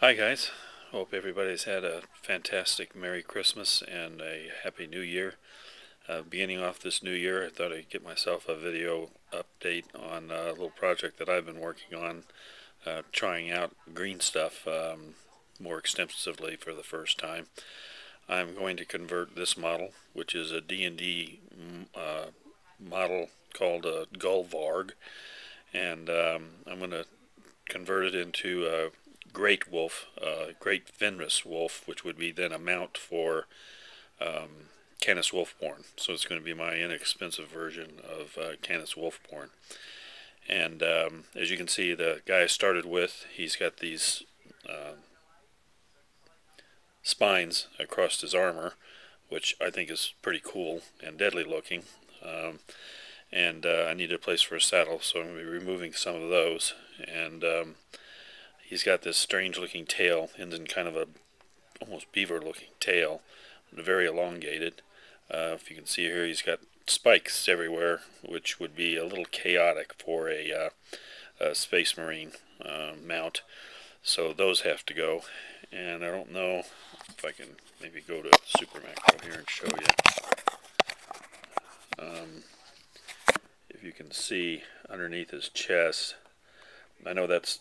Hi guys, hope everybody's had a fantastic Merry Christmas and a Happy New Year. Beginning off this new year, I thought I'd get myself a video update on a little project that I've been working on, trying out green stuff more extensively for the first time. I'm going to convert this model, which is a D&D model called a Gulvarg, and I'm going to convert it into a Greatwolf, Great Fenris Wolf, which would be then a mount for Canis Wolfborn. So it's going to be my inexpensive version of Canis Wolfborn. And as you can see, the guy I started with, he's got these spines across his armor, which I think is pretty cool and deadly looking. And I needed a place for a saddle, so I'm going to be removing some of those. And he's got this strange looking tail, ends in kind of a almost beaver looking tail, very elongated. If you can see here, he's got spikes everywhere, which would be a little chaotic for a Space Marine mount. So those have to go. And I don't know if I can maybe go to Super Macro here and show you. If you can see underneath his chest, I know that's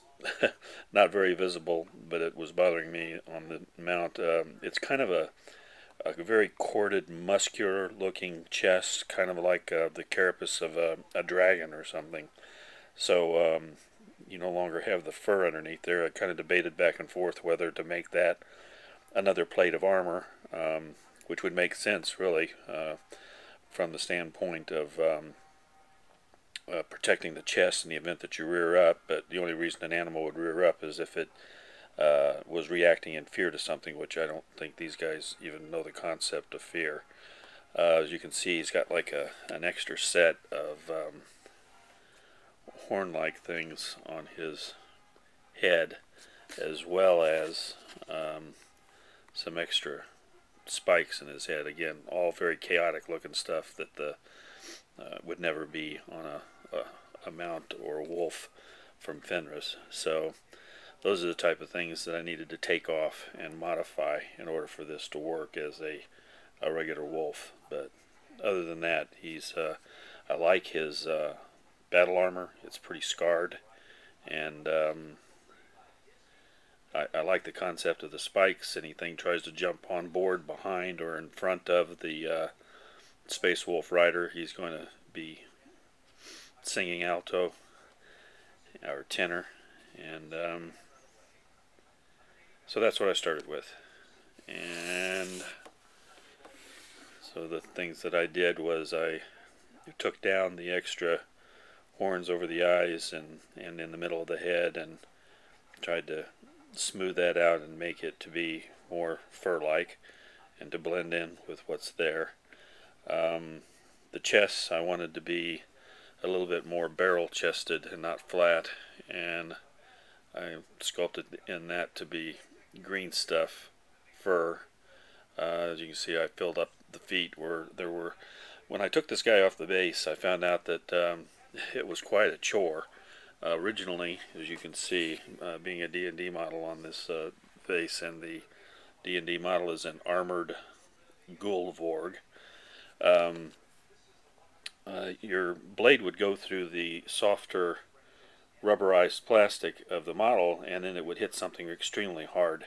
not very visible, but it was bothering me on the mount. It's kind of a very corded, muscular looking chest, kind of like the carapace of a dragon or something. So you no longer have the fur underneath there. I kind of debated back and forth whether to make that another plate of armor, which would make sense really from the standpoint of protecting the chest in the event that you rear up. But the only reason an animal would rear up is if it was reacting in fear to something, which I don't think these guys even know the concept of fear. As you can see, he's got like an extra set of horn-like things on his head, as well as some extra spikes in his head. Again, all very chaotic looking stuff that would never be on a mount or a wolf from Fenris. So those are the type of things that I needed to take off and modify in order for this to work as a regular wolf. But other than that, I like his battle armor. It's pretty scarred, and I like the concept of the spikes. Anything tries to jump on board, behind, or in front of the Space Wolf rider, he's going to be singing alto or tenor. And so that's what I started with. And so the things that I did was I took down the extra horns over the eyes and in the middle of the head, and tried to smooth that out and make it to be more fur-like and to blend in with what's there. The chests I wanted to be a little bit more barrel-chested and not flat, and I sculpted in that to be green stuff fur. As you can see, I filled up the feet where there were. When I took this guy off the base, I found out that it was quite a chore. Originally, as you can see, being a D&D model on this base, and the D&D model is an armored Gulvarg. Your blade would go through the softer rubberized plastic of the model, and then it would hit something extremely hard.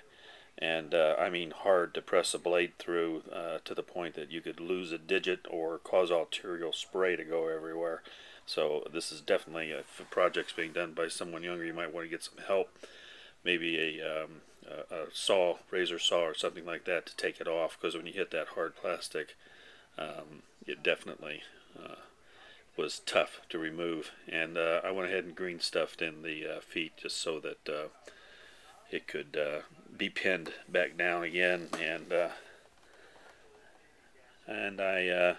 And I mean hard to press a blade through to the point that you could lose a digit or cause arterial spray to go everywhere. So this is definitely, if a project's being done by someone younger, you might want to get some help. Maybe a saw, razor saw or something like that to take it off, because when you hit that hard plastic, it definitely was tough to remove. And I went ahead and green stuffed in the feet just so that it could be pinned back down again. And I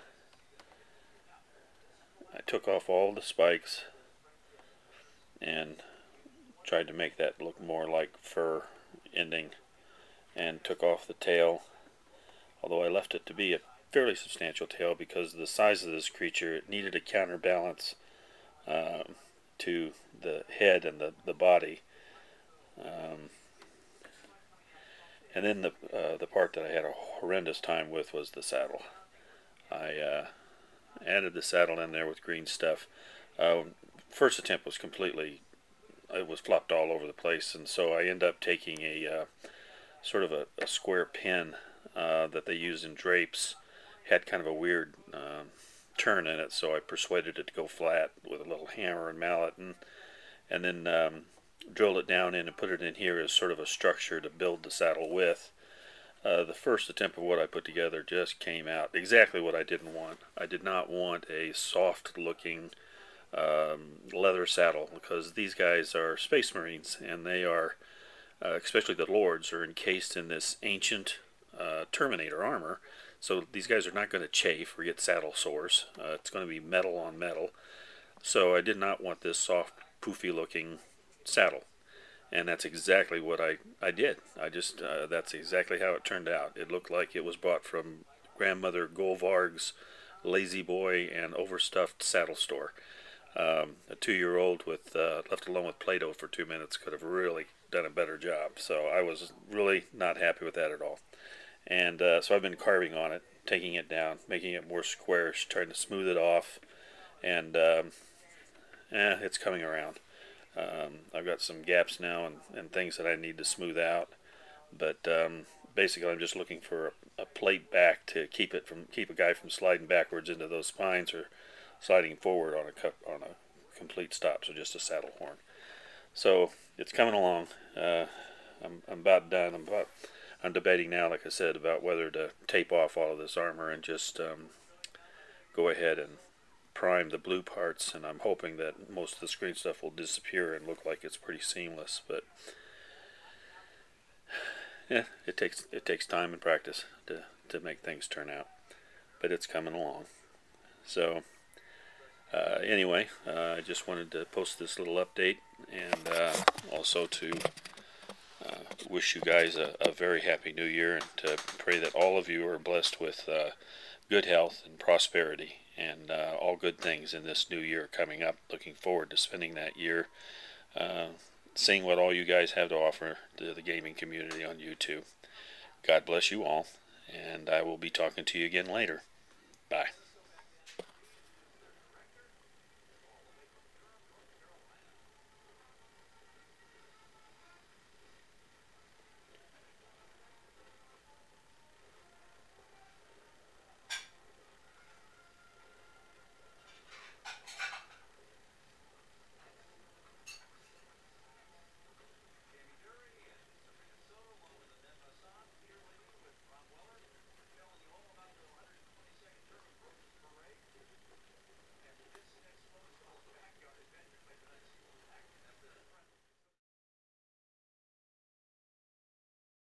took off all the spikes and tried to make that look more like fur ending, and took off the tail, although I left it to be a fairly substantial tail because of the size of this creature. It needed a counterbalance to the head and the body. And then the part that I had a horrendous time with was the saddle. I added the saddle in there with green stuff. First attempt was it was flopped all over the place, and so I ended up taking a sort of a square pin that they use in drapes. Had kind of a weird turn in it, so I persuaded it to go flat with a little hammer and mallet, and then drilled it down in and put it in here as sort of a structure to build the saddle with. The first attempt of what I put together just came out exactly what I didn't want. I did not want a soft looking leather saddle, because these guys are Space Marines, and they are, especially the Lords, are encased in this ancient Terminator armor. So these guys are not going to chafe or get saddle sores. It's going to be metal on metal. So I did not want this soft, poofy looking saddle. And that's exactly what I did. That's exactly how it turned out. It looked like it was bought from Grandmother Golvarg's Lazy Boy and Overstuffed Saddle Store. A 2-year-old with left alone with Play-Doh for 2 minutes could have really done a better job. So I was really not happy with that at all. And so I've been carving on it, taking it down, making it more squarish, trying to smooth it off, and it's coming around. I've got some gaps now and things that I need to smooth out, but basically I'm just looking for a plate back to keep a guy from sliding backwards into those spines or sliding forward on a complete stop. So just a saddle horn. So it's coming along. I'm about done. I'm debating now, like I said, about whether to tape off all of this armor and just go ahead and prime the blue parts, and I'm hoping that most of the screen stuff will disappear and look like it's pretty seamless. But yeah, it takes time and practice to make things turn out, but it's coming along. So anyway, I just wanted to post this little update, and also to wish you guys a very happy new year, and to pray that all of you are blessed with good health and prosperity, and all good things in this new year coming up. Looking forward to spending that year seeing what all you guys have to offer to the gaming community on YouTube. God bless you all, and I will be talking to you again later. Bye.